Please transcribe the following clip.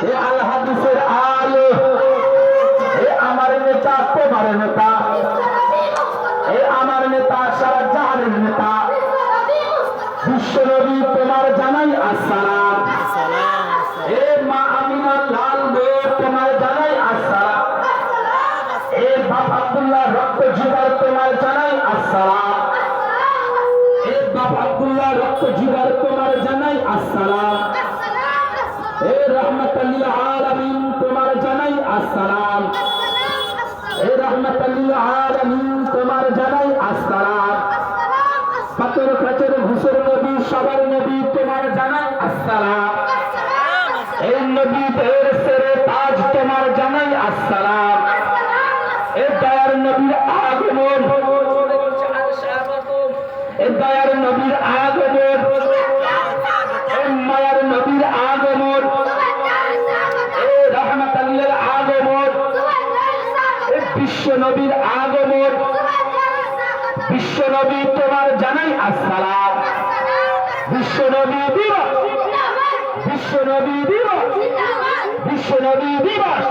এ আল হাদিসের আলো, এ আমার নেতা তোমার নেতা, এ আমার নেতা সারা জাহানের নেতা বিশ্বনবী তোমার জানাই আসসালাম। এ মা আমিনার লাল মেয়ে তোমার জানাই আসসালাম। এ বাপ আব্দুল্লাহ রক্ত জিগার তোমার জানাই আসসালাম। এ বাপ আব্দুল্লাহ রক্ত জিগার তোমার জানাই আসসালাম। এ রহমাতুল লিল আলামিন তোমার জানাই আসসালাম। এ রহমাতুল লিল আলামিন তোমার জানাই আসসালাম। পাথর খাচের ঘুষের নবী সবার নবী তোমার জানাই আসসালাম। এই নবীদের সেরে তাজ তোমার জানাই আসসালাম। এ দয়ার নবীর আগমন, এ দয়ার নবীর আগমন, এ মায়ার নবীর আগমন, এ রহমাতুল লিল আগমন, এ বিশ্ব নবীর আগমন, বিশ্ব নবী তোমার জানাই আসসালাম। বিশ্ব নবী দিবস, বিশ্ব নবী দিবস, বিশ্ব নবী দিবস।